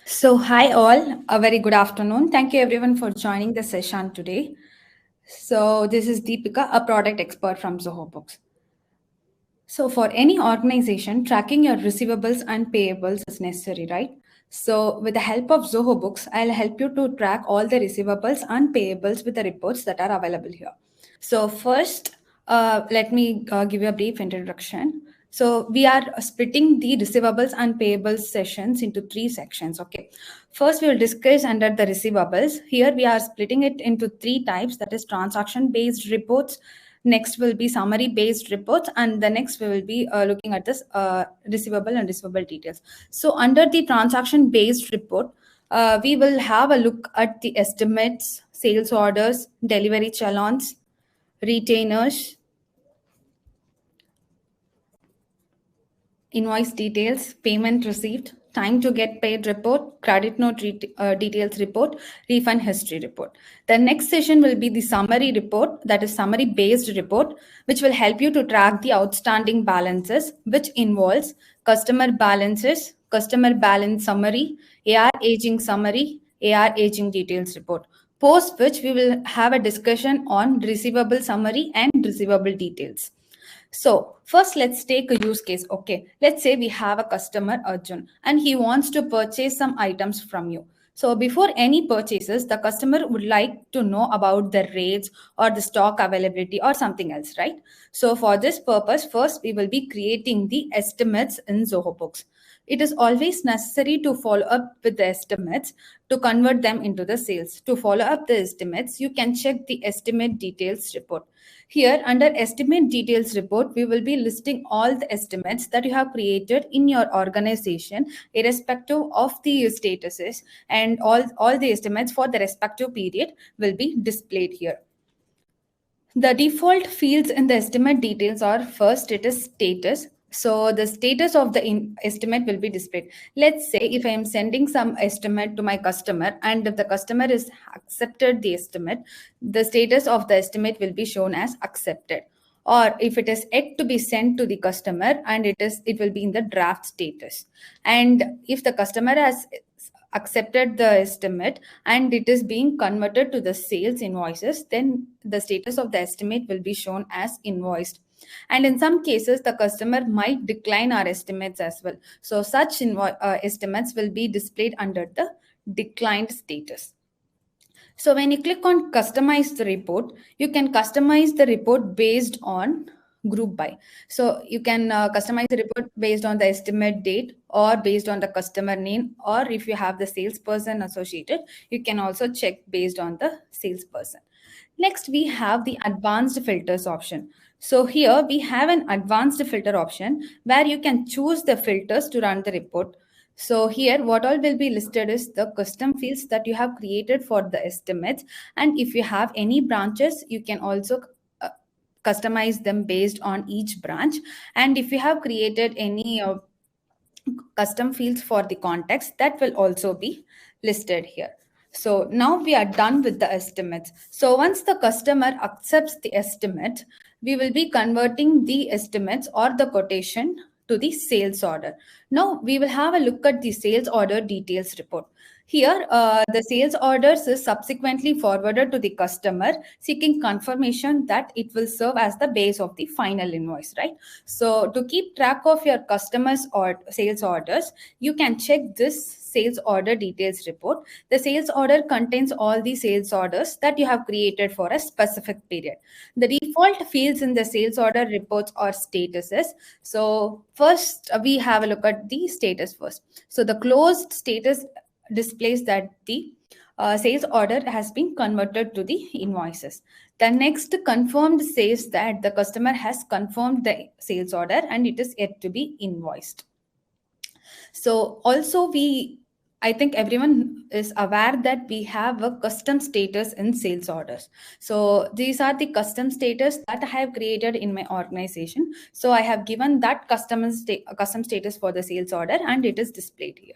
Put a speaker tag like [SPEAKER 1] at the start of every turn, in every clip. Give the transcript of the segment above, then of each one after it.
[SPEAKER 1] So, hi all, a very good afternoon. Thank you everyone for joining the session today. So, this is Deepika, a product expert from Zoho Books. So, for any organization, tracking your receivables and payables is necessary, right? So, with the help of Zoho Books, I'll help you to track all the receivables and payables with the reports that are available here. So, first, let me give you a brief introduction. So, we are splitting the receivables and payables sessions into three sections. Okay. First, we will discuss under the receivables. Here, we are splitting it into three types, that is, transaction based reports. Next will be summary based reports, and the next we will be looking at this receivable and receivable details. So under the transaction based report, we will have a look at the estimates, sales orders, delivery challons, retainers, invoice details, payment received, time to get paid report, credit note details report, refund history report. The next session will be the summary report, that is summary based report, which will help you to track the outstanding balances, which involves customer balances, customer balance summary, AR aging summary, AR aging details report. Post which we will have a discussion on receivable summary and receivable details. So first, let's take a use case. Okay, let's say we have a customer Arjun and he wants to purchase some items from you. So before any purchases, the customer would like to know about the rates or the stock availability or something else, right? So for this purpose, first we will be creating the estimates in Zoho Books. It is always necessary to follow up with the estimates to convert them into the sales. To follow up the estimates, you can check the estimate details report. Here, under estimate details report, we will be listing all the estimates that you have created in your organization, irrespective of the statuses, and all the estimates for the respective period will be displayed here. The default fields in the estimate details are first, it is status. So the status of the estimate will be displayed. Let's say if I am sending some estimate to my customer and if the customer is accepted the estimate, the status of the estimate will be shown as accepted. Or if it is yet to be sent to the customer and it will be in the draft status. And if the customer has accepted the estimate and it is being converted to the sales invoices, then the status of the estimate will be shown as invoiced. And in some cases, the customer might decline our estimates as well. So such estimates will be displayed under the declined status. So when you click on customize the report, you can customize the report based on group by. So you can customize the report based on the estimate date or based on the customer name, or if you have the salesperson associated, you can also check based on the salesperson. Next, we have the advanced filters option. So here we have an advanced filter option where you can choose the filters to run the report. So here what all will be listed is the custom fields that you have created for the estimates. And if you have any branches, you can also customize them based on each branch. And if you have created any custom fields for the context, that will also be listed here. So now we are done with the estimates. So once the customer accepts the estimate, we will be converting the estimates or the quotation to the sales order. Now we will have a look at the sales order details report. Here, the sales orders is subsequently forwarded to the customer seeking confirmation that it will serve as the base of the final invoice, right? So to keep track of your customers or sales orders, you can check this sales order details report. The sales order contains all the sales orders that you have created for a specific period. The default fields in the sales order reports are statuses. So first, we have a look at the status first. So the closed status displays that the sales order has been converted to the invoices. The next confirmed says that the customer has confirmed the sales order and it is yet to be invoiced. So also I think everyone is aware that we have a custom status in sales orders. So these are the custom status that I have created in my organization. So I have given that custom status for the sales order and it is displayed here.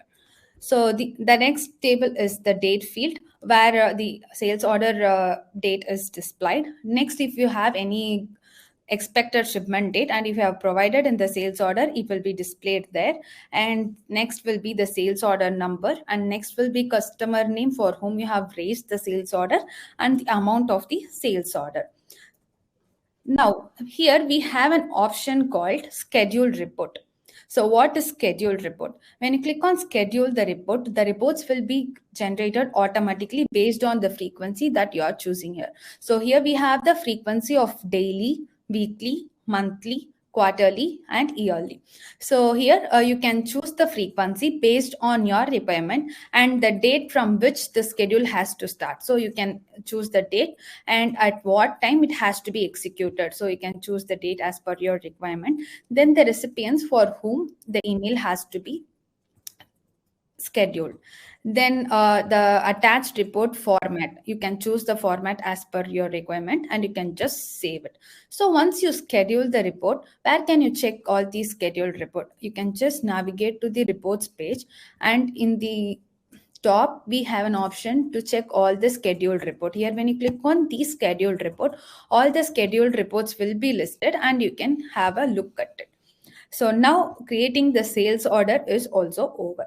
[SPEAKER 1] So the next table is the date field where the sales order date is displayed. Next, if you have any expected shipment date, and if you have provided in the sales order, it will be displayed there. And next will be the sales order number, and next will be customer name for whom you have raised the sales order and the amount of the sales order. Now, here we have an option called scheduled report. So what is scheduled report? When you click on schedule the reports will be generated automatically based on the frequency that you are choosing here. So here we have the frequency of daily, weekly, monthly, quarterly, and yearly. So here you can choose the frequency based on your requirement and the date from which the schedule has to start. So you can choose the date and at what time it has to be executed. So you can choose the date as per your requirement. Then the recipients for whom the email has to be scheduled. Then the attached report format, you can choose the format as per your requirement and you can just save it. So once you schedule the report, where can you check all these scheduled report? You can just navigate to the reports page, and in the top we have an option to check all the scheduled report. Here when you click on the scheduled report, all the scheduled reports will be listed and you can have a look at it. So now creating the sales order is also over.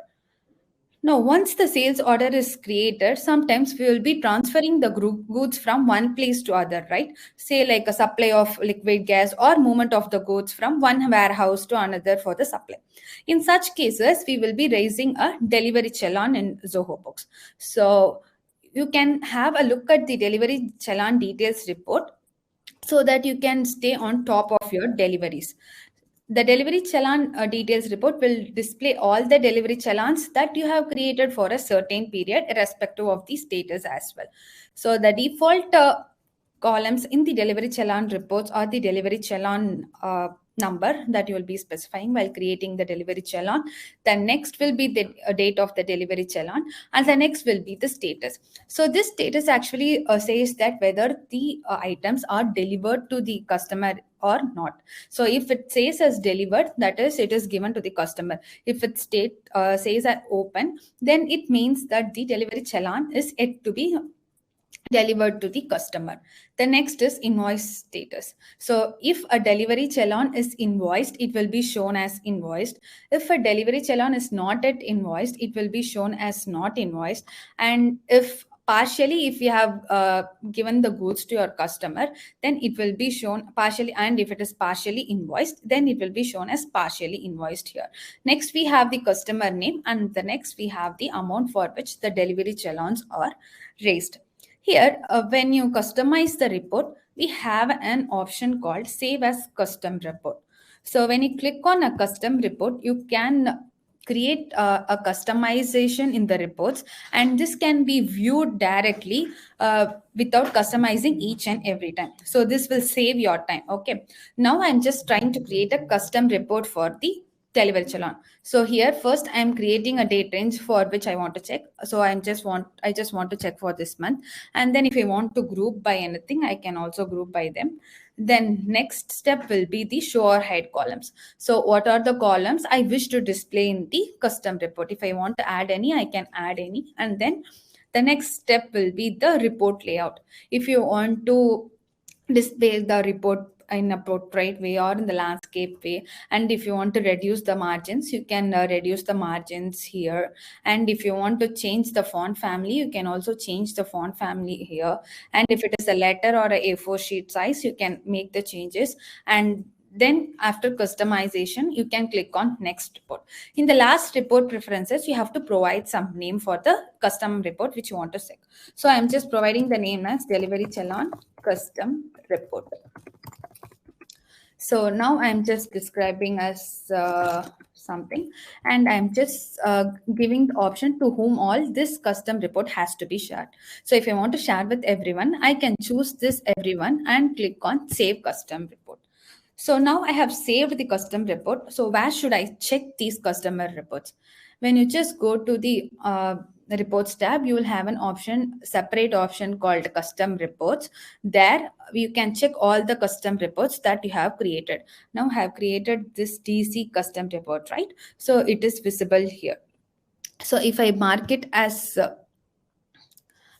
[SPEAKER 1] Now, once the sales order is created, sometimes we will be transferring the goods from one place to other, right? Say like a supply of liquid gas or movement of the goods from one warehouse to another for the supply. In such cases, we will be raising a delivery challan in Zoho Books. So you can have a look at the delivery challan details report so that you can stay on top of your deliveries. The delivery challan details report will display all the delivery challans that you have created for a certain period, irrespective of the status as well. So the default columns in the delivery challan reports are the delivery challan number that you will be specifying while creating the delivery challan. The next will be the date of the delivery challan, and the next will be the status. So this status actually says that whether the items are delivered to the customer or not. So if it says as delivered, that is, it is given to the customer. If it says as open, then it means that the delivery challan is yet to be delivered to the customer. The next is invoice status. So if a delivery challan is invoiced, it will be shown as invoiced. If a delivery challan is not yet invoiced, it will be shown as not invoiced. And if you have given the goods to your customer, then it will be shown partially, and if it is partially invoiced, then it will be shown as partially invoiced here. Next we have the customer name, and the next we have the amount for which the delivery challans are raised. Here, when you customize the report, we have an option called Save as Custom Report. So when you click on a custom report, you can create a customization in the reports, and this can be viewed directly without customizing each and every time. So this will save your time. Okay. Now I'm just trying to create a custom report for the delivery challan. So here first I am creating a date range for which I want to check. So I just want to check for this month, and then if I want to group by anything, I can also group by them. Then next step will be the show or hide columns. So what are the columns I wish to display in the custom report? If I want to add any, I can add any. And then the next step will be the report layout. If you want to display the report in a portrait way or in the landscape way, and if you want to reduce the margins, you can reduce the margins here. And if you want to change the font family, you can also change the font family here. And if it is a letter or a A4 sheet size, you can make the changes. And then after customization, you can click on next report. In the last report preferences, you have to provide some name for the custom report which you want to set. So I'm just providing the name as delivery challan custom report. So now I'm just describing as something, and I'm just giving the option to whom all this custom report has to be shared. So if I want to share with everyone, I can choose this everyone and click on save custom report. So now I have saved the custom report. So where should I check these customer reports? When you just go to the reports tab, you will have an option, separate option called custom reports. There you can check all the custom reports that you have created. Now I have created this DC custom report, right? So it is visible here. So if I mark it as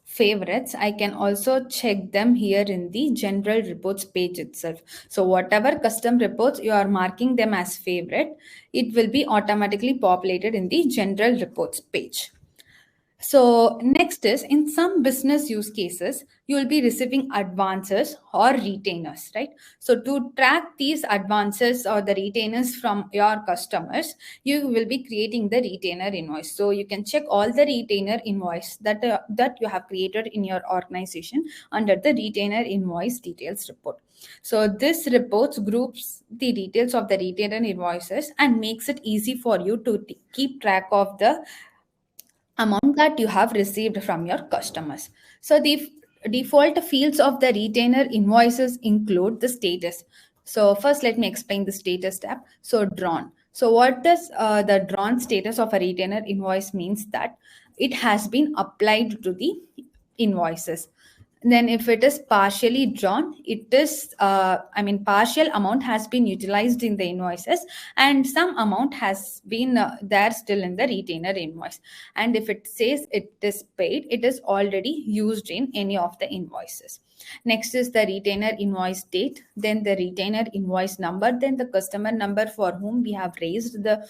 [SPEAKER 1] favorites, I can also check them here in the general reports page itself. So whatever custom reports you are marking them as favorite, it will be automatically populated in the general reports page. So next is, in some business use cases, you will be receiving advances or retainers, right? So to track these advances or the retainers from your customers, you will be creating the retainer invoice. So you can check all the retainer invoice that you have created in your organization under the retainer invoice details report. So this reports groups the details of the retainer invoices and makes it easy for you to keep track of the amount that you have received from your customers. So the default fields of the retainer invoices include the status. So first let me explain the status tab. So drawn. So what does the drawn status of a retainer invoice means? That it has been applied to the invoices. Then if it is partially drawn, it is partial amount has been utilized in the invoices and some amount has been there still in the retainer invoice. And if it says it is paid, it is already used in any of the invoices. Next is the retainer invoice date, then the retainer invoice number, then the customer number for whom we have raised the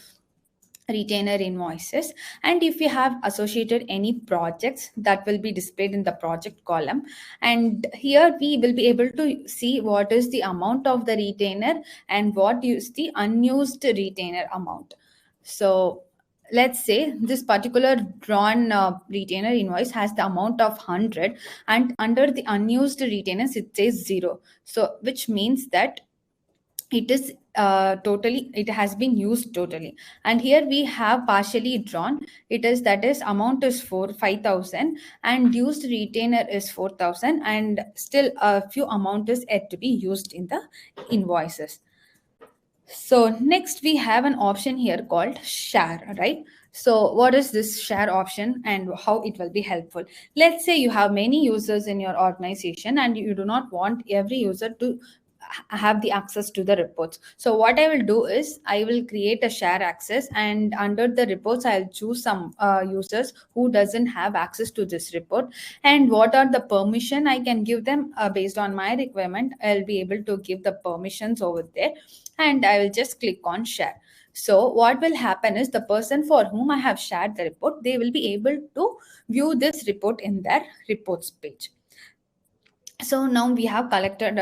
[SPEAKER 1] retainer invoices, and if you have associated any projects, that will be displayed in the project column. And here we will be able to see what is the amount of the retainer and what is the unused retainer amount. So let's say this particular drawn retainer invoice has the amount of 100, and under the unused retainers it says 0, so which means that it is totally, it has been used totally. And here we have partially drawn, it is, that is, amount is for 5,000 and used retainer is 4,000, and still a few amount is yet to be used in the invoices. So next we have an option here called share, right? So what is this share option and how it will be helpful? Let's say you have many users in your organization and you do not want every user to have the access to the reports. So what I will do is I will create a share access, and under the reports I'll choose some users who doesn't have access to this report, and what are the permission I can give them based on my requirement. I'll be able to give the permissions over there, and I will just click on share. So what will happen is the person for whom I have shared the report, they will be able to view this report in their reports page. So now we have collected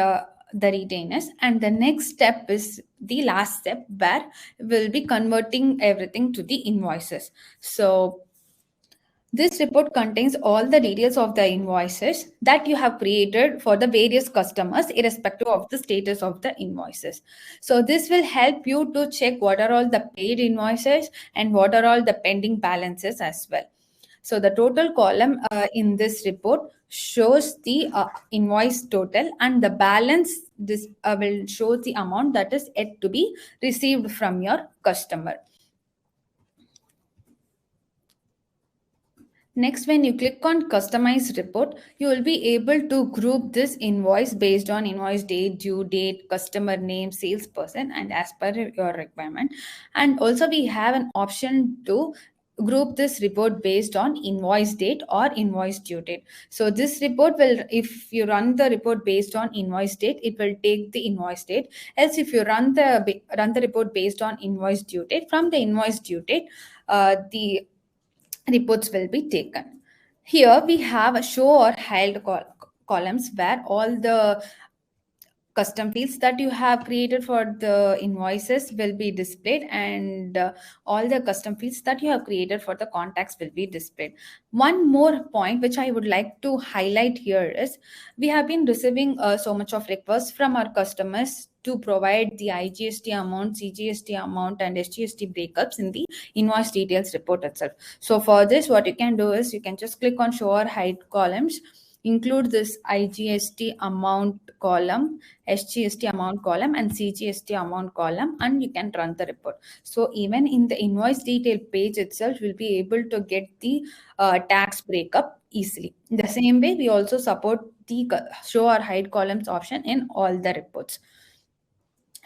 [SPEAKER 1] the retainers, and the next step is the last step where we'll be converting everything to the invoices. So this report contains all the details of the invoices that you have created for the various customers, irrespective of the status of the invoices. So this will help you to check what are all the paid invoices and what are all the pending balances as well. So the total column in this report shows the invoice total, and the balance this will show the amount that is yet to be received from your customer. Next, when you click on customize report, you will be able to group this invoice based on invoice date, due date, customer name, salesperson, and as per your requirement. And also we have an option to group this report based on invoice date or invoice due date. So this report will, if you run the report based on invoice date, it will take the invoice date. Else if you run the report based on invoice due date, from the invoice due date, the reports will be taken. Here we have a show or hide columns where all the custom fields that you have created for the invoices will be displayed, and all the custom fields that you have created for the contacts will be displayed. One more point which I would like to highlight here is we have been receiving so much of requests from our customers to provide the IGST amount, CGST amount, and SGST breakups in the invoice details report itself. So for this, what you can do is you can just click on show or hide columns, include this IGST amount column, SGST amount column, and CGST amount column, and you can run the report. So even in the invoice detail page itself, you'll be able to get the tax breakup easily. In the same way, we also support the show or hide columns option in all the reports.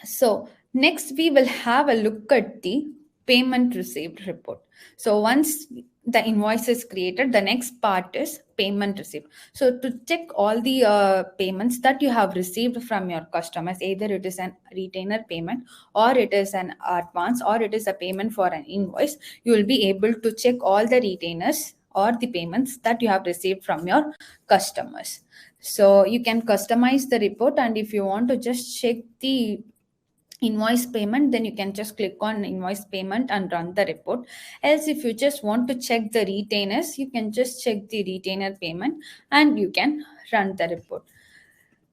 [SPEAKER 1] So next we will have a look at the payment received report. So once the invoice is created, the next part is payment received. So to check all the payments that you have received from your customers, either it is an retainer payment or it is an advance or it is a payment for an invoice, you will be able to check all the retainers or the payments that you have received from your customers. So you can customize the report, and if you want to just check the invoice payment, then you can just click on invoice payment and run the report. Else, if you just want to check the retainers, you can just check the retainer payment and you can run the report.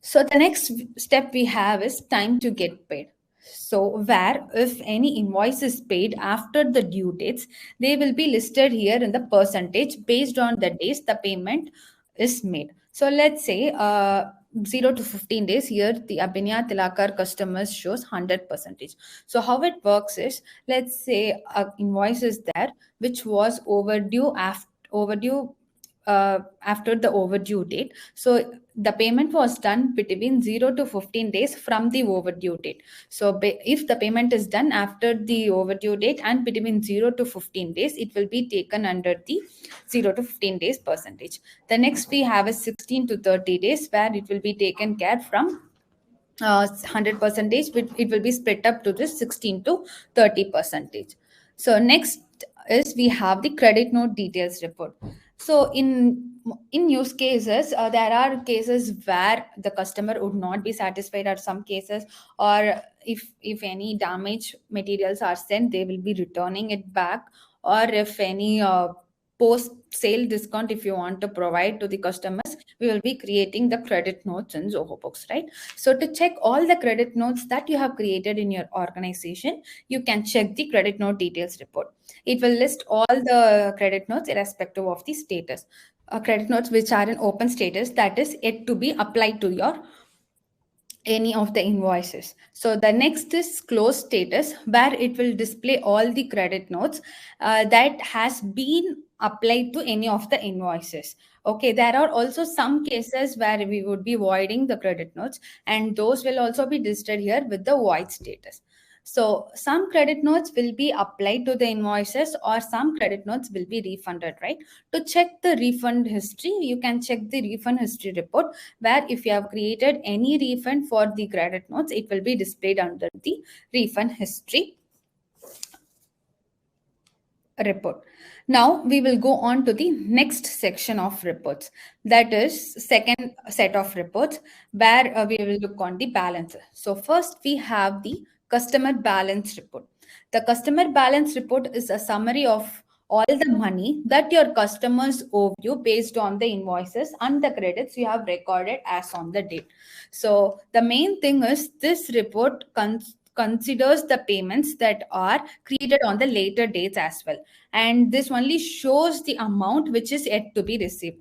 [SPEAKER 1] So the next step we have is time to get paid. So where if any invoice is paid after the due dates, they will be listed here in the percentage based on the days the payment is made. So let's say 0 to 15 days, here the Abhinya Tilakar customers shows 100%. So how it works is, let's say a invoice is there which was after the overdue date. So the payment was done between 0 to 15 days from the overdue date. So if the payment is done after the overdue date and between 0 to 15 days, it will be taken under the 0 to 15 days percentage. The next we have is 16 to 30 days, where it will be taken care from 100%. It will be split up to this 16 to 30%. So next is we have the credit note details report. So in use cases, there are cases where the customer would not be satisfied at some cases, or if any damaged materials are sent, they will be returning it back, or if any post sale discount if you want to provide to the customers, we will be creating the credit notes in Zoho Books, right? So to check all the credit notes that you have created in your organization, you can check the credit note details report. It will list all the credit notes irrespective of the status. Credit notes which are in open status, that is yet to be applied to your any of the invoices. So the next is closed status, where it will display all the credit notes that has been applied to any of the invoices. Okay, there are also some cases where we would be voiding the credit notes, and those will also be listed here with the void status. So some credit notes will be applied to the invoices, or some credit notes will be refunded, right? To check the refund history, you can check the refund history report, where if you have created any refund for the credit notes, it will be displayed under the refund history report. Now we will go on to the next section of reports, that is second set of reports, where we will look on the balance. So first we have the customer balance report. The customer balance report is a summary of all the money that your customers owe you based on the invoices and the credits you have recorded as on the date. So the main thing is this report considers the payments that are created on the later dates as well, and this only shows the amount which is yet to be received.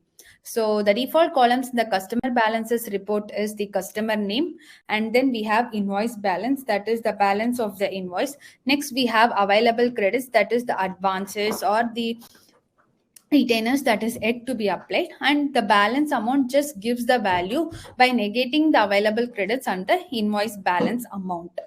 [SPEAKER 1] So the default columns in the customer balances report is the customer name, and then we have invoice balance, that is the balance of the invoice. Next we have available credits, that is the advances or the retainers that is yet to be applied, and the balance amount just gives the value by negating the available credits and the invoice balance amount.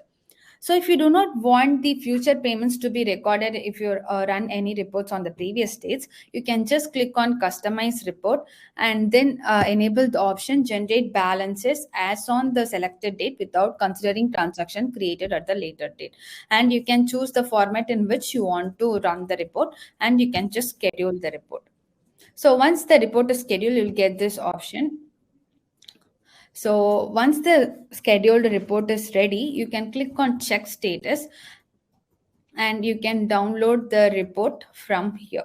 [SPEAKER 1] So if you do not want the future payments to be recorded, if you run any reports on the previous dates, you can just click on customize report and then enable the option generate balances as on the selected date without considering transaction created at the later date. And you can choose the format in which you want to run the report, and you can just schedule the report. So once the report is scheduled, you'll get this option. So once the scheduled report is ready, you can click on check status and you can download the report from here.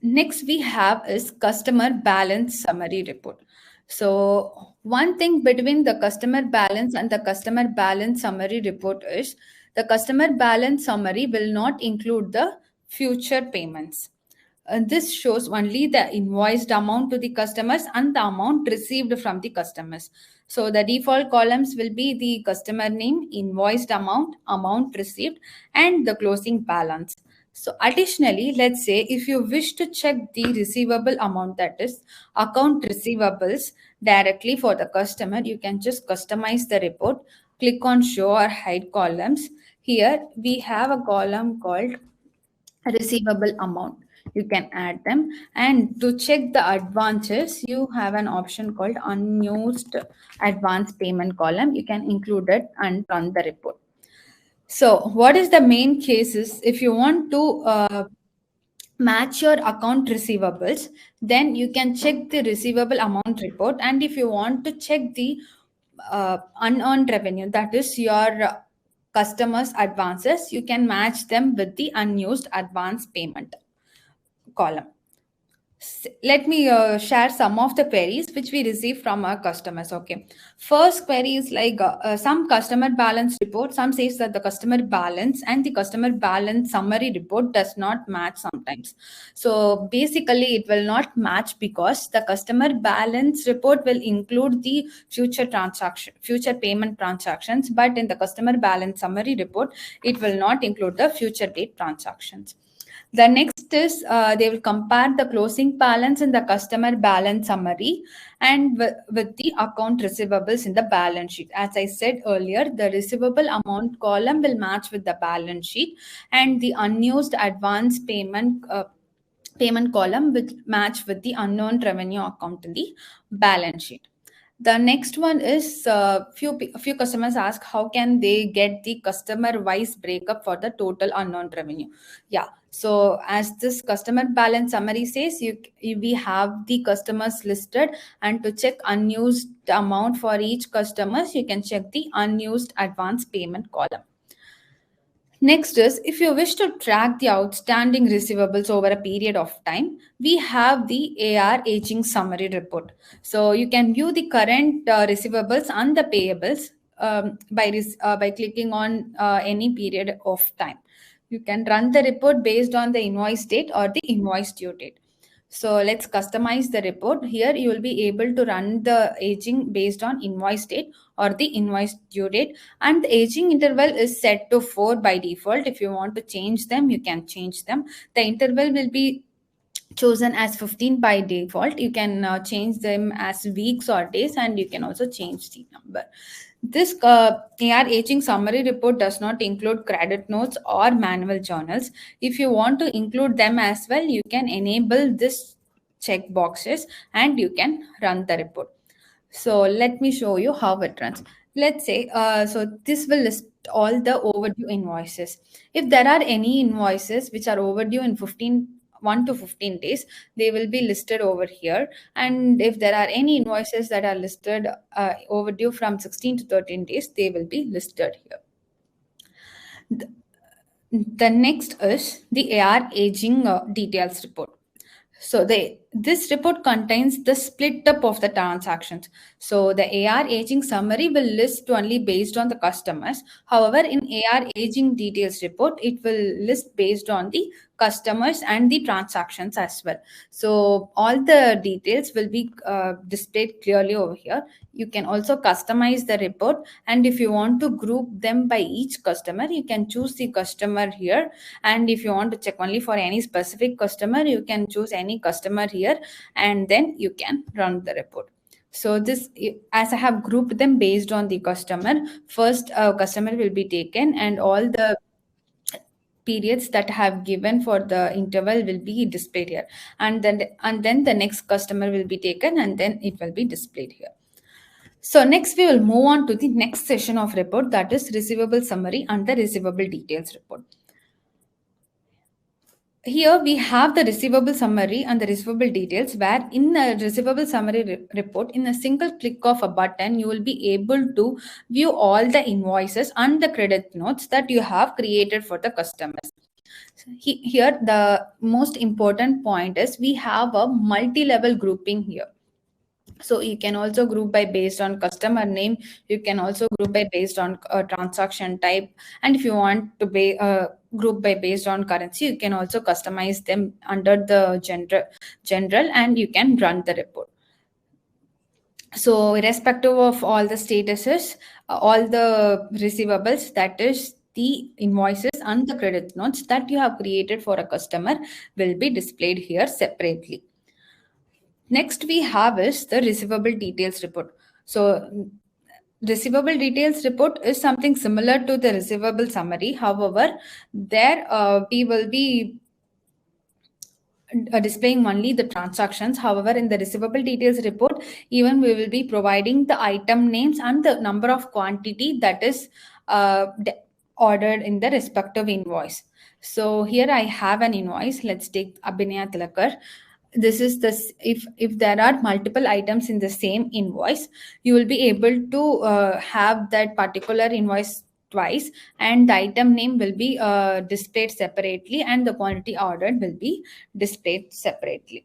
[SPEAKER 1] Next we have is customer balance summary report. So one thing between the customer balance and the customer balance summary report is the customer balance summary will not include the future payments. This shows only the invoiced amount to the customers and the amount received from the customers. So the default columns will be the customer name, invoiced amount, amount received, and the closing balance. So additionally, let's say if you wish to check the receivable amount, that is account receivables directly for the customer, you can just customize the report, click on show or hide columns. Here we have a column called receivable amount. You can add them. And to check the advances, you have an option called unused advance payment column. You can include it and run the report. So what is the main cases? If you want to match your account receivables, then you can check the receivable amount report. And if you want to check the unearned revenue, that is your customers advances, you can match them with the unused advance payment column. Let me share some of the queries which we receive from our customers. Okay, first query is like some customer balance report. Some says that the customer balance and the customer balance summary report does not match sometimes. So basically it will not match because the customer balance report will include the future payment transactions, but in the customer balance summary report it will not include the future date transactions. The next is they will compare the closing balance in the customer balance summary and with the account receivables in the balance sheet. As I said earlier, the receivable amount column will match with the balance sheet, and the unused advance payment column will match with the unknown revenue account in the balance sheet. The next one is few customers ask how can they get the customer wise breakup for the total unknown revenue. Yeah, so as this customer balance summary says, we have the customers listed, and to check unused amount for each customers, you can check the unused advance payment column. Next is, if you wish to track the outstanding receivables over a period of time, we have the AR aging summary report. So you can view the current receivables and the payables by clicking on any period of time. You can run the report based on the invoice date or the invoice due date. So let's customize the report. Here you will be able to run the aging based on invoice date or the invoice due date, and the aging interval is set to 4 by default. If you want to change them, you can change them. The interval will be chosen as 15 by default. You can change them as weeks or days, and you can also change the number. This AR aging summary report does not include credit notes or manual journals. If you want to include them as well, you can enable this check boxes and you can run the report. So let me show you how it runs. Let's say, so this will list all the overdue invoices. If there are any invoices which are overdue in 1 to 15 days, they will be listed over here. And if there are any invoices that are listed overdue from 16 to 13 days, they will be listed here. The next is the AR aging details report. So this report contains the split up of the transactions. So the AR aging summary will list only based on the customers. However, in AR aging details report, it will list based on the customers and the transactions as well. So all the details will be displayed clearly over here. You can also customize the report, and if you want to group them by each customer, you can choose the customer here. And if you want to check only for any specific customer, you can choose any customer here, and then you can run the report. So this, as I have grouped them based on the customer, first customer will be taken, and all the periods that have given for the interval will be displayed here, and then the next customer will be taken, and then it will be displayed here. So next we will move on to the next session of report, that is receivable summary and the receivable details report. Here we have the receivable summary and the receivable details, where in the receivable summary report, in a single click of a button, you will be able to view all the invoices and the credit notes that you have created for the customers. Here the most important point is we have a multi-level grouping here. So you can also group by based on customer name. You can also group by based on transaction type, and if you want to group by based on currency, you can also customize them under the general, and you can run the report. So irrespective of all the statuses, all the receivables, that is the invoices and the credit notes that you have created for a customer, will be displayed here separately. Next we have is the receivable details report. So receivable details report is something similar to the receivable summary. However, there we will be displaying only the transactions. However, in the receivable details report, even we will be providing the item names and the number of quantity that is ordered in the respective invoice. So here I have an invoice. Let's take Abhinaya Tilakar. This is this, if there are multiple items in the same invoice, you will be able to have that particular invoice twice, and the item name will be displayed separately, and the quantity ordered will be displayed separately.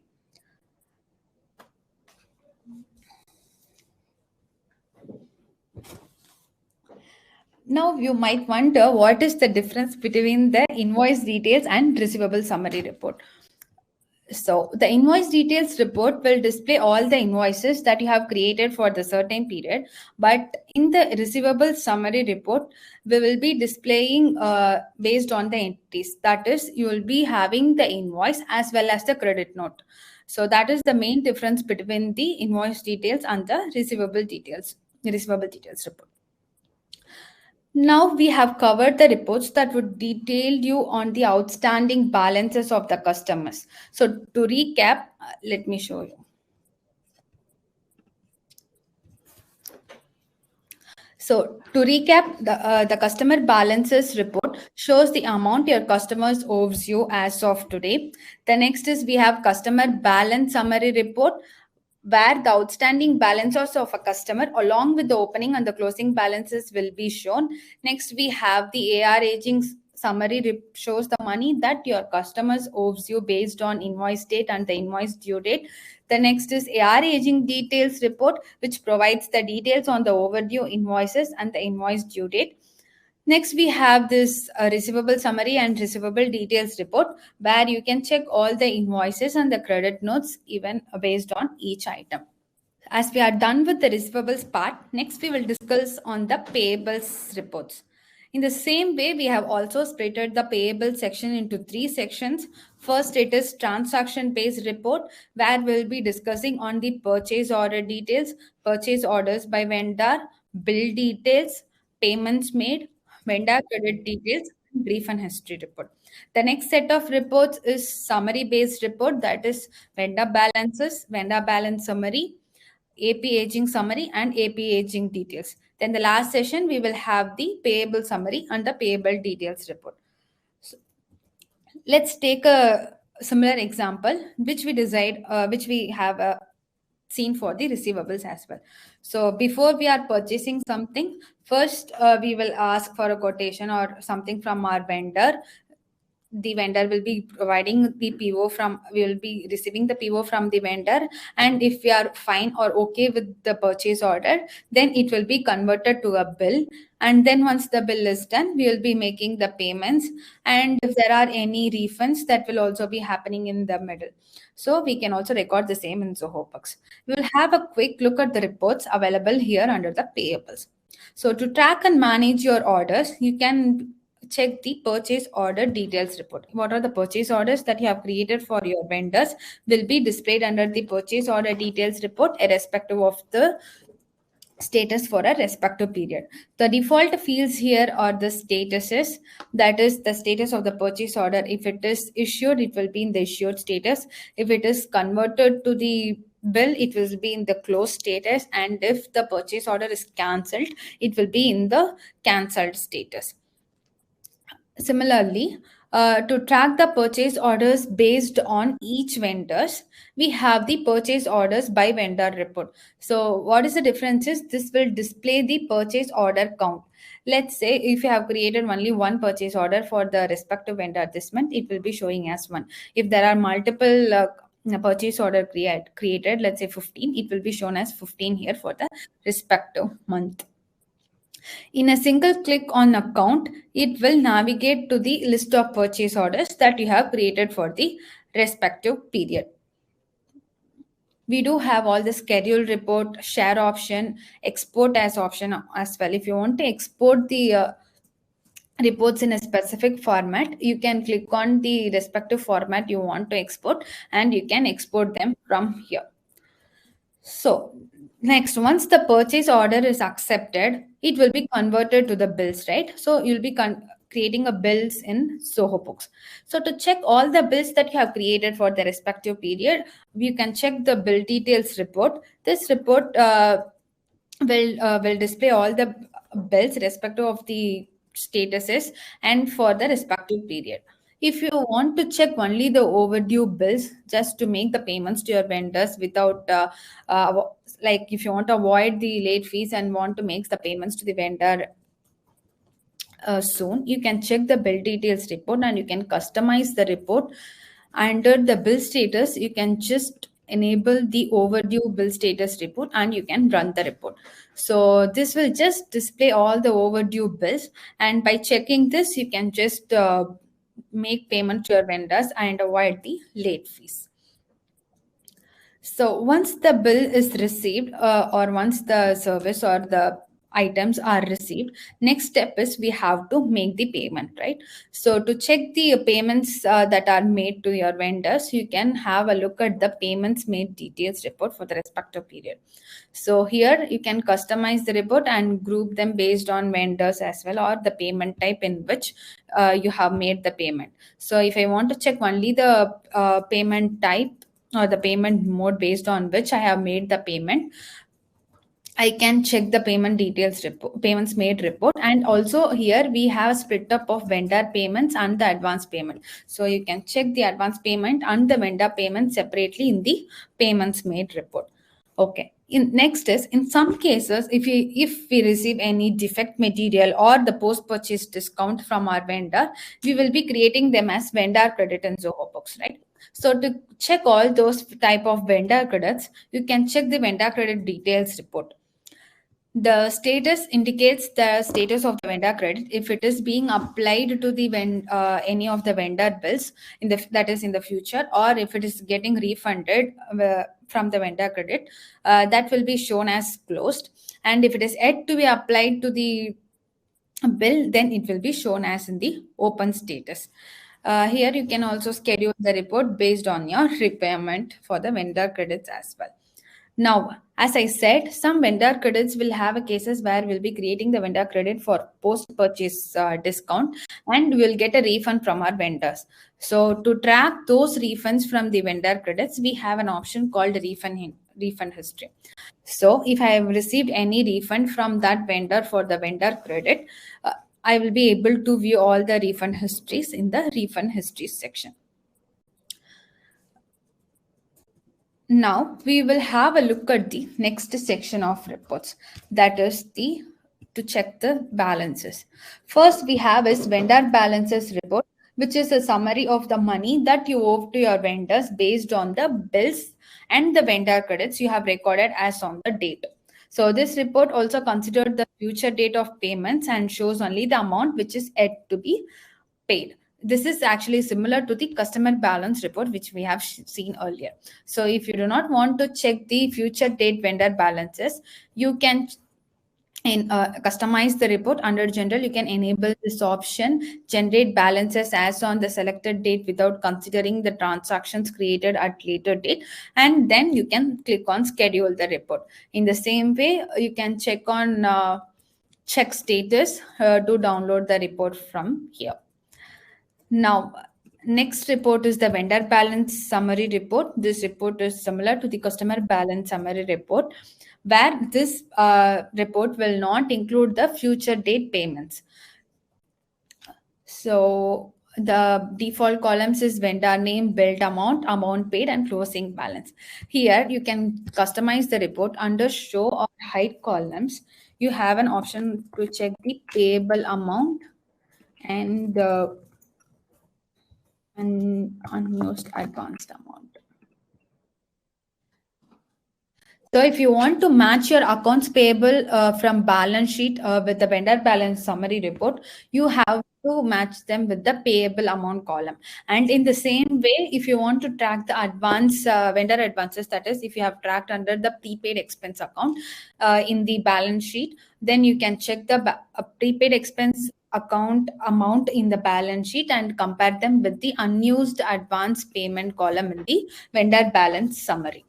[SPEAKER 1] Now you might wonder, what is the difference between the invoice details and receivable summary report? So the invoice details report will display all the invoices that you have created for the certain period. But in the receivable summary report, we will be displaying based on the entities. That is, you will be having the invoice as well as the credit note. So that is the main difference between the invoice details and the receivable details report. Now we have covered the reports that would detail you on the outstanding balances of the customers. So to recap, let me show you. So to recap, the customer balances report shows the amount your customers owes you as of today. The next is we have customer balance summary report, where the outstanding balances of a customer along with the opening and the closing balances will be shown. Next, we have the AR aging summary shows the money that your customers owes you based on invoice date and the invoice due date. The next is AR aging details report, which provides the details on the overdue invoices and the invoice due date. Next, we have this receivable summary and receivable details report, where you can check all the invoices and the credit notes even based on each item. As we are done with the receivables part, next we will discuss on the payables reports. In the same way, we have also split the payable section into 3 sections. First, it is transaction-based report, where we'll be discussing on the purchase order details, purchase orders by vendor, bill details, payments made, vendor credit details, refund history report. The next set of reports is summary-based report, that is vendor balances, vendor balance summary, AP aging summary, and AP aging details. Then the last session, we will have the payable summary and the payable details report. So let's take a similar example, which we have seen for the receivables as well. So before we are purchasing something, first we will ask for a quotation or something from our vendor. The vendor will be providing the PO from, we will be receiving the PO from the vendor, and if we are fine or okay with the purchase order, then it will be converted to a bill. And then once the bill is done, we will be making the payments, and if there are any refunds, that will also be happening in the middle. So we can also record the same in Zoho Books. We will have a quick look at the reports available here under the payables. So to track and manage your orders, you can check the purchase order details report. What are the purchase orders that you have created for your vendors will be displayed under the purchase order details report, irrespective of the status for a respective period. The default fields here are the statuses, that is the status of the purchase order. If it is issued, it will be in the issued status. If it is converted to the bill, it will be in the closed status, and if the purchase order is cancelled, it will be in the cancelled status. Similarly, to track the purchase orders based on each vendors, we have the purchase orders by vendor report. So what is the difference is, this will display the purchase order count. Let's say if you have created only one purchase order for the respective vendor this month, it will be showing as 1. If there are multiple purchase order created, let's say 15, it will be shown as 15 here for the respective month. In a single click on account, it will navigate to the list of purchase orders that you have created for the respective period. We do have all the schedule report, share option, export as option as well. If you want to export the reports in a specific format, you can click on the respective format you want to export, and you can export them from here. So next, once the purchase order is accepted, it will be converted to the bills, right? So you'll be creating a bills in Zoho Books. So to check all the bills that you have created for the respective period, you can check the bill details report. This report will display all the bills respective of the statuses and for the respective period. If you want to check only the overdue bills just to make the payments to your vendors without uh, like if you want to avoid the late fees and want to make the payments to the vendor soon, you can check the bill details report and you can customize the report. Under the bill status, you can just enable the overdue bill status report and you can run the report. So this will just display all the overdue bills, and by checking this, you can just make payment to your vendors and avoid the late fees. So once the bill is received, or once the service or the items are received, next step is we have to make the payment, right? So to check the payments that are made to your vendors, you can have a look at the payments made details report for the respective period. So here you can customize the report and group them based on vendors as well, or the payment type in which you have made the payment. So if I want to check only the payment type or the payment mode based on which I have made the payment, I can check the payment details report, payments made report. And also here we have a split up of vendor payments and the advance payment. So you can check the advance payment and the vendor payment separately in the payments made report. Okay. Next is, in some cases, if we receive any defect material or the post purchase discount from our vendor, we will be creating them as vendor credit in Zoho Books, right? So to check all those type of vendor credits, you can check the vendor credit details report. The status indicates the status of the vendor credit if it is being applied to the any of the vendor bills that is in the future, or if it is getting refunded from the vendor credit, that will be shown as closed. And if it is yet to be applied to the bill, then it will be shown as in the open status. Here you can also schedule the report based on your requirement for the vendor credits as well. Now, as I said, some vendor credits will have a cases where we'll be creating the vendor credit for post-purchase discount, and we'll get a refund from our vendors. So to track those refunds from the vendor credits, we have an option called refund history. So if I have received any refund from that vendor for the vendor credit, I will be able to view all the refund histories in the refund history section. Now we will have a look at the next section of reports, that is to check the balances. First we have is vendor balances report, which is a summary of the money that you owe to your vendors based on the bills and the vendor credits you have recorded as on the date. So this report also considered the future date of payments and shows only the amount which is yet to be paid. This is actually similar to the customer balance report, which we have seen earlier. So if you do not want to check the future date vendor balances, you can customize the report. Under general, you can enable this option, generate balances as on the selected date without considering the transactions created at later date, and then you can click on schedule the report. In the same way, you can check on check status to download the report from here. Now, next report is the vendor balance summary report. This report is similar to the customer balance summary report, where this report will not include the future date payments. So the default columns is vendor name, billed amount, amount paid, and closing balance. Here you can customize the report. Under show or hide columns, you have an option to check the payable amount and unused advanced amount. So if you want to match your accounts payable from balance sheet with the vendor balance summary report, you have to match them with the payable amount column. And in the same way, if you want to track the advance vendor advances, that is, if you have tracked under the prepaid expense account in the balance sheet, then you can check the prepaid expense account amount in the balance sheet and compare them with the unused advance payment column in the vendor balance summary.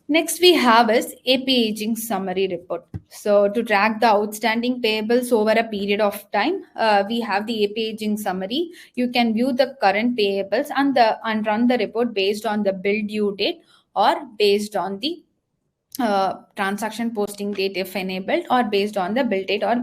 [SPEAKER 1] Next we have is AP aging summary report. So to track the outstanding payables over a period of time, we have the AP aging summary. You can view the current payables and run the report based on the bill due date or based on the transaction posting date if enabled, or based on the bill date or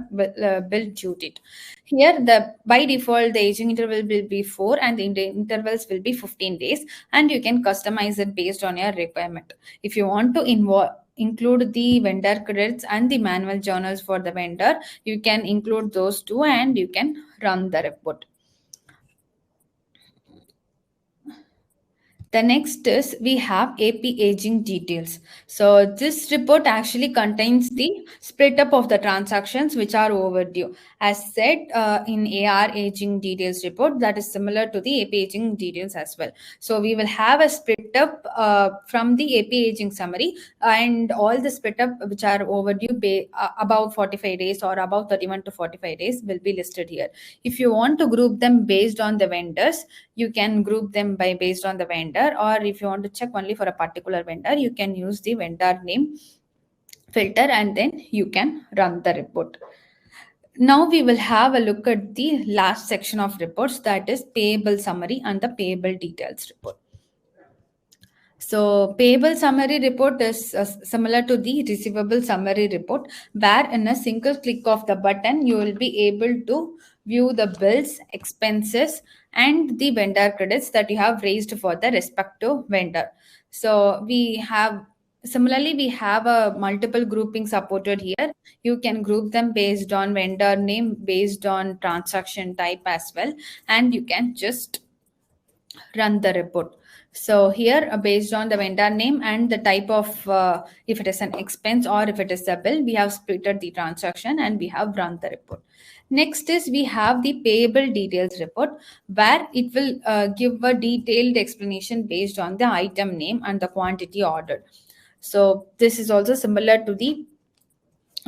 [SPEAKER 1] bill due date. Here, the by default the aging interval will be 4 and the intervals will be 15 days, and you can customize it based on your requirement. If you want to include the vendor credits and the manual journals for the vendor, you can include those two and you can run the report. The next is we have AP aging details. So this report actually contains the split up of the transactions which are overdue. As said in AR aging details report, that is similar to the AP aging details as well. So we will have a split up from the AP aging summary, and all the split up which are overdue above 45 days or above 31 to 45 days will be listed here. If you want to group them based on the vendors, you can group them by based on the vendor, or if you want to check only for a particular vendor, you can use the vendor name filter and then you can run the report. Now we will have a look at the last section of reports, that is payable summary and the payable details report. So payable summary report is similar to the receivable summary report, where in a single click of the button, you will be able to view the bills, expenses, and the vendor credits that you have raised for the respective vendor. So we have a multiple grouping supported here. You can group them based on vendor name, based on transaction type as well, and you can just run the report. So here, based on the vendor name and the type of, if it is an expense or if it is a bill, we have splitted the transaction and we have run the report. Next is we have the payable details report, where it will give a detailed explanation based on the item name and the quantity ordered. So this is also similar to the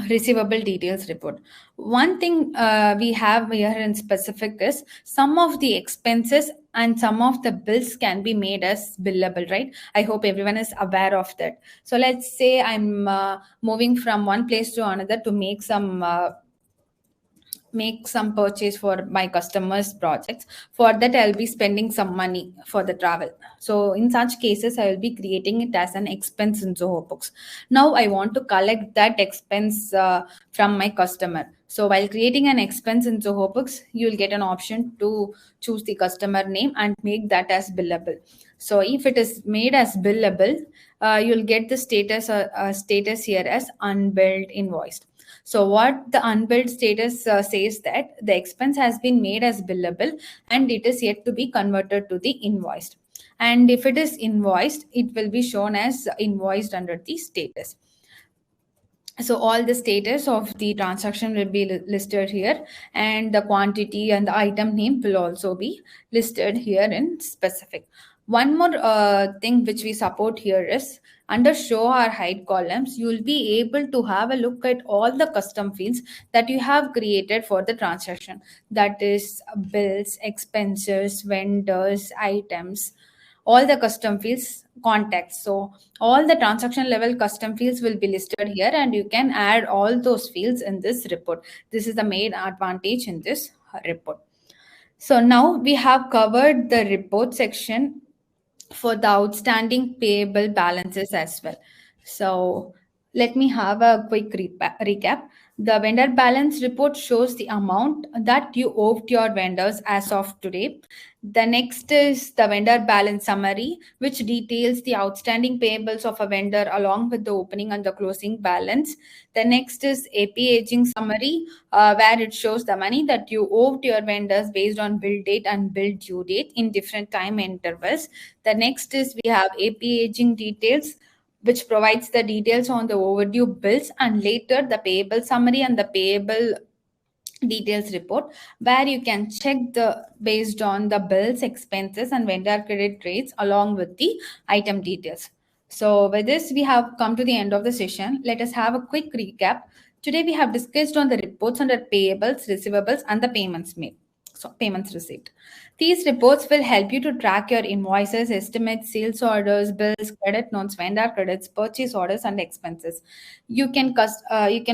[SPEAKER 1] receivable details report. One thing we have here in specific is some of the expenses and some of the bills can be made as billable, right? I hope everyone is aware of that. So let's say I'm moving from one place to another to make some purchase for my customers projects. For that, I'll be spending some money for the travel. So in such cases, I will be creating it as an expense in Zoho Books. Now I want to collect that expense from my customer. So while creating an expense in Zoho Books, you'll get an option to choose the customer name and make that as billable. So if it is made as billable, you'll get the status here as unbilled invoiced. So what the unbilled status says that the expense has been made as billable and it is yet to be converted to the invoiced. And if it is invoiced, it will be shown as invoiced under the status. So all the status of the transaction will be listed here, and the quantity and the item name will also be listed here in specific. One more thing which we support here is under show or hide columns, you will be able to have a look at all the custom fields that you have created for the transaction. That is bills, expenses, vendors, items, all the custom fields, contacts. So all the transaction level custom fields will be listed here, and you can add all those fields in this report. This is the main advantage in this report. So now we have covered the report section for the outstanding payable balances as well. So let me have a quick recap. The vendor balance report shows the amount that you owe to your vendors as of today. The next is the vendor balance summary, which details the outstanding payables of a vendor along with the opening and the closing balance. The next is AP aging summary, where it shows the money that you owe to your vendors based on bill date and bill due date in different time intervals. The next is we have AP aging details, which provides the details on the overdue bills, and later the payable summary and the payable details report, where you can check the based on the bills, expenses, and vendor credit rates along with the item details. So with this, we have come to the end of the session. Let us have a quick recap. Today we have discussed on the reports under payables, receivables, and the payments made. So payments received. These reports will help you to track your invoices, estimates, sales orders, bills, credit notes, vendor credits, purchase orders, and expenses. You can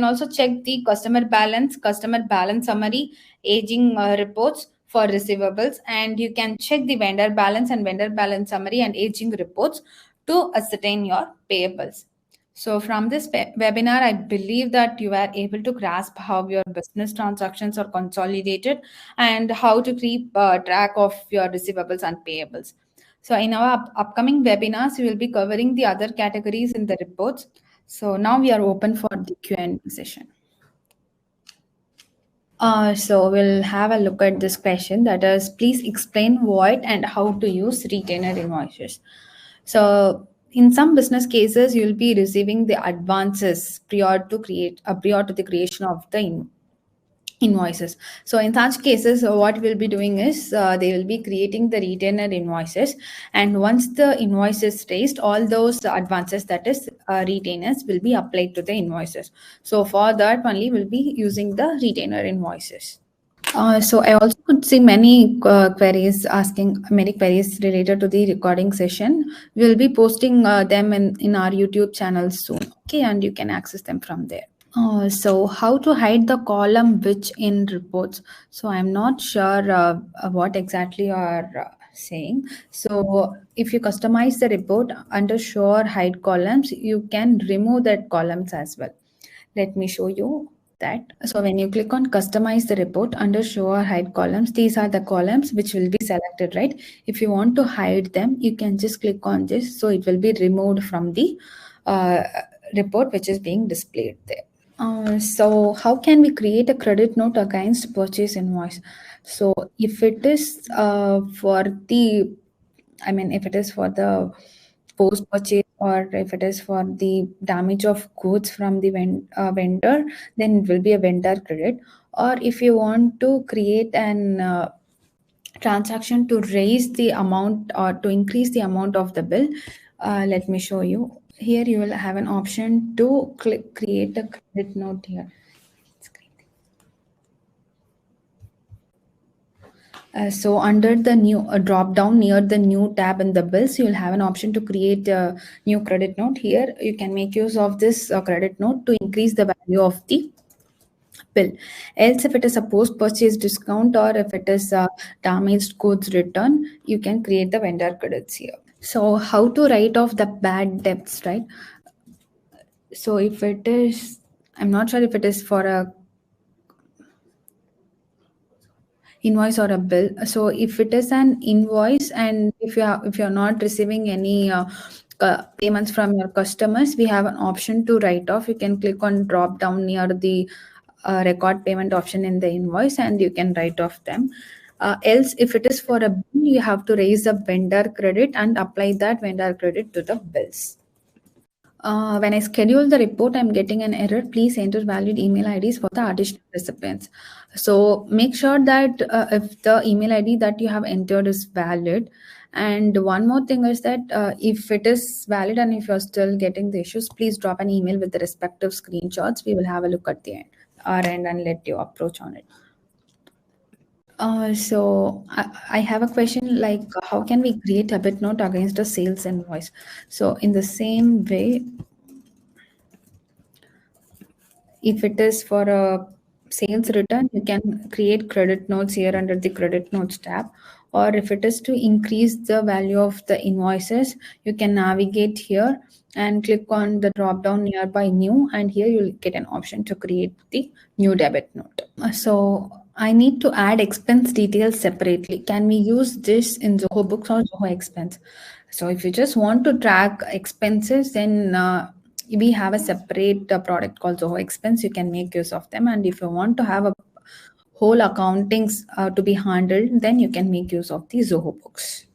[SPEAKER 1] also check the customer balance summary, aging reports for receivables, and you can check the vendor balance and vendor balance summary and aging reports to ascertain your payables. So from this webinar, I believe that you are able to grasp how your business transactions are consolidated and how to keep track of your receivables and payables. So in our upcoming webinars, we will be covering the other categories in the reports. So now we are open for the Q&A session. So we'll have a look at this question, that is, please explain what and how to use retainer invoices. So in some business cases, you'll be receiving the advances prior to the creation of the invoices. So in such cases, what we'll be doing is they will be creating the retainer invoices, and once the invoice is raised, all those advances, that is retainers, will be applied to the invoices. So for that only we'll be using the retainer invoices. So I also could see many queries related to the recording session. We'll be posting them in our YouTube channel soon. Okay, and you can access them from there. So how to hide the column which in reports? So I'm not sure what exactly you are saying. So if you customize the report under show or hide columns, you can remove that columns as well. Let me show you that. So when you click on customize the report under show or hide columns, these are the columns which will be selected, right? If you want to hide them, you can just click on this. So it will be removed from the report which is being displayed there. So how can we create a credit note against purchase invoice? So if it is if it is for the post purchase, or if it is for the damage of goods from the vendor, then it will be a vendor credit. Or if you want to create an transaction to raise the amount or to increase the amount of the bill, let me show you. Here you will have an option to create a credit note here. So under the new drop down near the new tab in the bills, you'll have an option to create a new credit note. Here you can make use of this credit note to increase the value of the bill. Else, if it is a post purchase discount or if it is a damaged goods return, you can create the vendor credits here. So how to write off the bad debts, right? So if it is, I'm not sure if it is for a invoice or a bill. So if it is an invoice, and if you're not receiving any payments from your customers, we have an option to write off. You can click on drop down near the record payment option in the invoice, and you can write off them. Else, if it is for a bill, you have to raise a vendor credit and apply that vendor credit to the bills. When I schedule the report, I'm getting an error. Please enter valid email IDs for the additional recipients. So make sure that if the email ID that you have entered is valid. And one more thing is that if it is valid and if you're still getting the issues, please drop an email with the respective screenshots. We will have a look at the end, our end, and let you approach on it. So I have a question, like how can we create a bit note against a sales invoice? So in the same way, if it is for a sales return, you can create credit notes here under the credit notes tab. Or if it is to increase the value of the invoices, you can navigate here and click on the drop down nearby new, and here you'll get an option to create the new debit note. So I need to add expense details separately. Can we use this in Zoho Books or Zoho Expense? So if you just want to track expenses, then we have a separate product called Zoho Expense. You can make use of them. And if you want to have a whole accountings to be handled, then you can make use of the Zoho Books.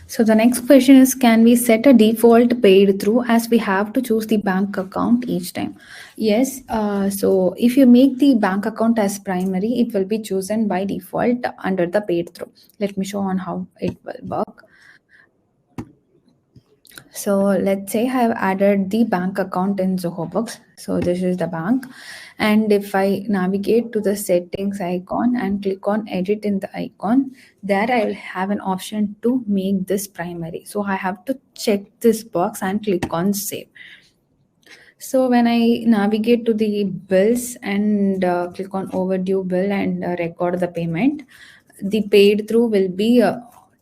[SPEAKER 1] So the next question is, can we set a default paid through, as we have to choose the bank account each time? Yes. So if you make the bank account as primary, it will be chosen by default under the paid through. Let me show on how it will work. So let's say I have added the bank account in Zoho Books. So this is the bank. And if I navigate to the settings icon and click on edit in the icon, there I will have an option to make this primary. So I have to check this box and click on save. So when I navigate to the bills and click on overdue bill and record the payment, the paid through will be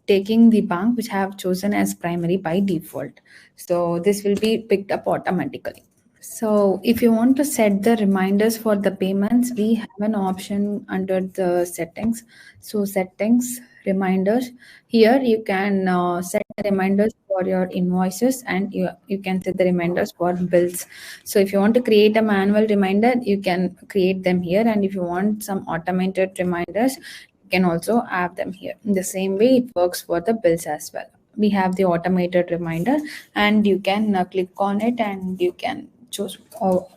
[SPEAKER 1] taking the bank which I have chosen as primary by default. So this will be picked up automatically. So if you want to set the reminders for the payments, we have an option under the settings. So settings, reminders. Here you can set the reminders for your invoices and you can set the reminders for bills. So if you want to create a manual reminder, you can create them here. And if you want some automated reminders, you can also have them here. In the same way, it works for the bills as well. We have the automated reminder and you can click on it and you can choose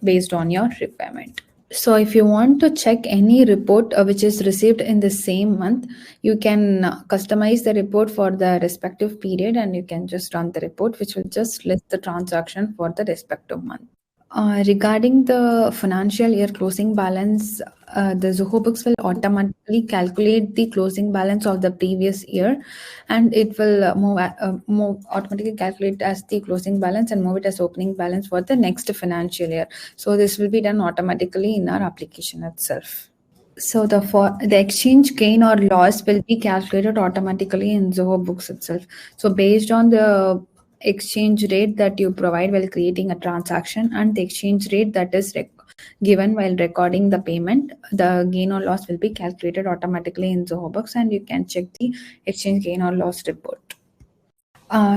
[SPEAKER 1] based on your requirement. So if you want to check any report which is received in the same month, you can customize the report for the respective period and you can just run the report which will just list the transaction for the respective month. Regarding the financial year closing balance, the Zoho Books will automatically calculate the closing balance of the previous year, and it will move automatically calculate as the closing balance and move it as opening balance for the next financial year. So this will be done automatically in our application itself. So the exchange gain or loss will be calculated automatically in Zoho Books itself. So based on the exchange rate that you provide while creating a transaction and the exchange rate that is given while recording the payment, the gain or loss will be calculated automatically in Zoho Books and you can check the exchange gain or loss report.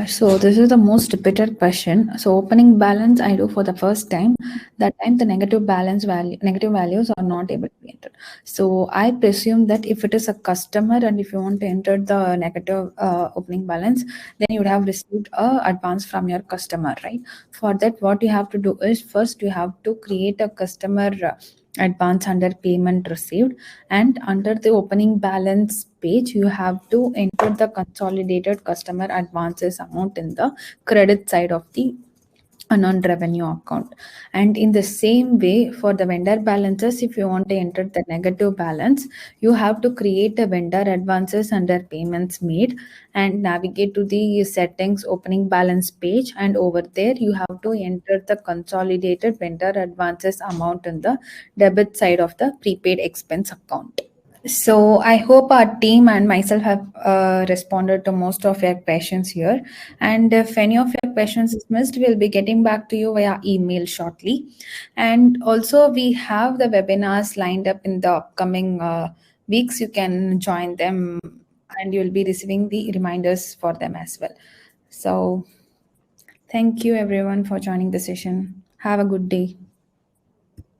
[SPEAKER 1] So this is the most repeated question. So opening balance I do for the first time. That time the negative values are not able to be entered. So I presume that if it is a customer and if you want to enter the negative opening balance, then you would have received a advance from your customer, right? For that, what you have to do is first you have to create a customer advance under payment received, and under the opening balance page you have to enter the consolidated customer advances amount in the credit side of the unearned revenue account. And in the same way for the vendor balances, if you want to enter the negative balance, you have to create a vendor advances under payments made and navigate to the settings opening balance page, and over there you have to enter the consolidated vendor advances amount in the debit side of the prepaid expense account. So I hope our team and myself have responded to most of your questions here. And if any of your questions is missed, we'll be getting back to you via email shortly. And also we have the webinars lined up in the upcoming weeks. You can join them and you'll be receiving the reminders for them as well. So thank you everyone for joining the session. Have a good day.